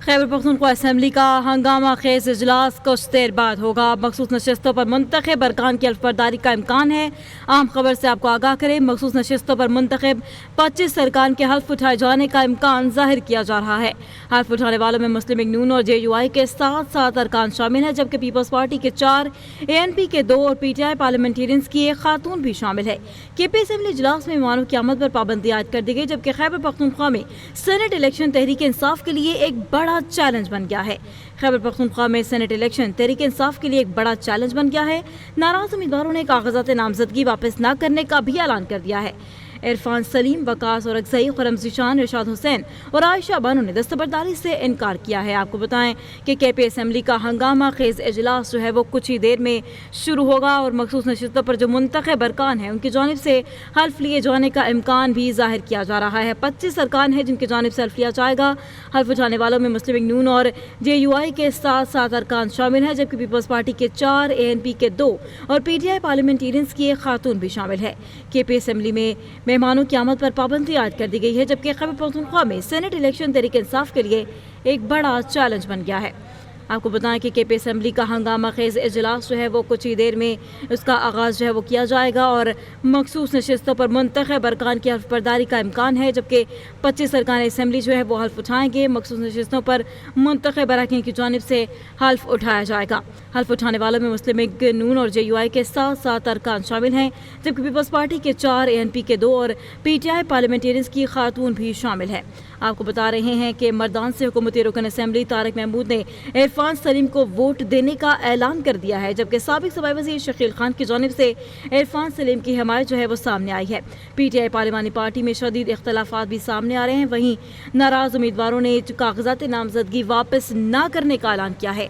Khyber Pakhtunkhwa assembly کا ہنگامہ خیز اجلاس کچھ دیر بعد ہوگا۔ مخصوص نشستوں پر منتخب ارکان کی حلف برداری کا امکان ہے۔ اہم خبر سے آپ کو آگاہ کریں، مخصوص نشستوں پر منتخب 25 ارکان کے حلف اٹھائے جانے کا امکان ظاہر کیا جا رہا ہے۔ حلف اٹھانے والوں میں مسلم لیگ نون اور JUI کے 7 ارکان شامل ہیں، جبکہ پیپلز پارٹی کے 4، ANP کے 2 اور PTI پارلیمنٹیرینز کی ایک خاتون بھی شامل ہے۔ KP اسمبلی اجلاس میں مہمانوں کی آمد پر پابندی عائد کر دی گئی، جبکہ خیبر پختونخوا میں سینٹ الیکشن تحریک انصاف کے لیے ایک بڑا چیلنج بن گیا ہے۔ خیبر پختونخوا میں سینٹ الیکشن تحریک انصاف کے لیے ایک بڑا چیلنج بن گیا ہے۔ ناراض امیدواروں نے کاغذات نامزدگی واپس نہ کرنے کا بھی اعلان کر دیا ہے۔ عرفان سلیم، وقاص اورکزئی، خرم ذیشان، ارشاد حسین اور عائشہ بانو نے دستبرداری سے انکار کیا ہے۔ آپ کو بتائیں کہ KP اسمبلی کا ہنگامہ خیز اجلاس جو ہے وہ کچھ ہی دیر میں شروع ہوگا اور مخصوص نشستوں پر جو منتخب ارکان ہیں ان کی جانب سے حلف لیے جانے کا امکان بھی ظاہر کیا جا رہا ہے۔ 25 ارکان ہیں جن کی جانب سے حلف لیا جائے گا۔ حلف اٹھانے والوں میں مسلم لیگ نون اور JUI کے 7 ارکان شامل ہیں، جبکہ پیپلز پارٹی کے 4، ANP کے 2 اور PTI پارلیمنٹیرینز کی ایک خاتون بھی شامل ہے۔ KP اسمبلی میں مہمانوں کی آمد پر پابندی عائد کر دی گئی ہے، جبکہ خیبر پختونخوا میں سینٹ الیکشن تحریک انصاف کے لیے ایک بڑا چیلنج بن گیا ہے۔ آپ کو بتائیں کہ KP اسمبلی کا ہنگامہ خیز اجلاس جو ہے وہ کچھ ہی دیر میں اس کا آغاز جو ہے وہ کیا جائے گا اور مخصوص نشستوں پر منتخب ارکان کی حلف برداری کا امکان ہے، جبکہ 25 ارکان اسمبلی جو ہے وہ حلف اٹھائیں گے۔ مخصوص نشستوں پر منتخب اراکین کی جانب سے حلف اٹھایا جائے گا۔ حلف اٹھانے والوں میں مسلم لیگ نون اور JUI کے 7 ارکان شامل ہیں، جبکہ پیپلز پارٹی کے 4، ANP کے 2 اور PTI پارلیمنٹیرینز کی خاتون بھی شامل ہے۔ آپ کو بتا رہے ہیں کہ مردان سے حکومتی رکن اسمبلی طارق محمود نے عرفان سلیم کو ووٹ دینے کا اعلان کر دیا ہے، جبکہ سابق صوبائی وزیر شکیل خان کی جانب سے عرفان سلیم کی حمایت جو ہے وہ سامنے آئی ہے۔ PTI پارلیمانی پارٹی میں شدید اختلافات بھی سامنے آ رہے ہیں، وہیں ناراض امیدواروں نے کاغذات نامزدگی واپس نہ کرنے کا اعلان کیا ہے۔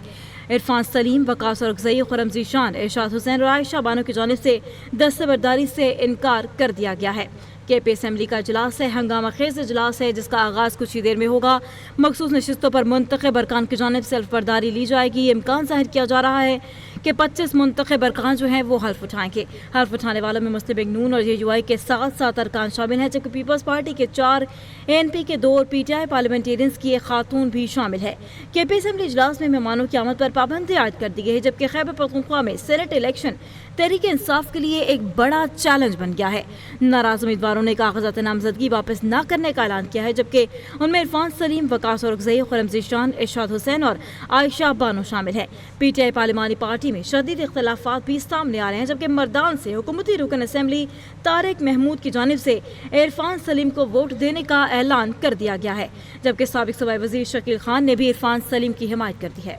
عرفان سلیم، وقاص اورکزئی، خرم ذیشان، ارشاد حسین اور عائشہ بانو کی جانب سے دستبرداری سے انکار کر دیا گیا ہے۔ KP اسمبلی کا اجلاس ہے، ہنگامہ خیز اجلاس ہے، جس کا آغاز کچھ ہی دیر میں ہوگا۔ مخصوص نشستوں پر منتخب ارکان کی جانب سے حلف برداری لی جائے گی۔ یہ امکان ظاہر کیا جا رہا ہے کہ 25 منتخب ارکان جو ہیں وہ حلف اٹھائیں گے۔ حلف اٹھانے والوں میں مسلم لیگ نون اور JUI کے 7 ارکان شامل ہیں، جبکہ پیپلز پارٹی کے 4، ANP کے 2 اور PTI پارلیمنٹیرینز کی ایک خاتون بھی شامل ہے۔ KP اسمبلی اجلاس میں مہمانوں کی آمد پر پابندی عائد کر دی گئی ہے، جبکہ خیبر پختونخوا میں سینٹ الیکشن تحریک انصاف کے لیے ایک بڑا چیلنج بن گیا ہے۔ ناراض امیدواروں نے کاغذات نامزدگی واپس نہ کرنے کا اعلان کیا ہے، جبکہ ان میں عرفان سلیم، وقاص اورکزئی، خرم ذیشان، ارشاد حسین اور عائشہ بانو شامل ہیں۔ PTI پارلیمانی پارٹی میں شدید اختلافات بھی سامنے آ رہے ہیں، جبکہ مردان سے حکومتی رکن اسمبلی طارق محمود کی جانب سے عرفان سلیم کو ووٹ دینے کا اعلان کر دیا گیا ہے، جبکہ سابق صوبائی وزیر شکیل خان نے بھی عرفان سلیم کی حمایت کر دی ہے۔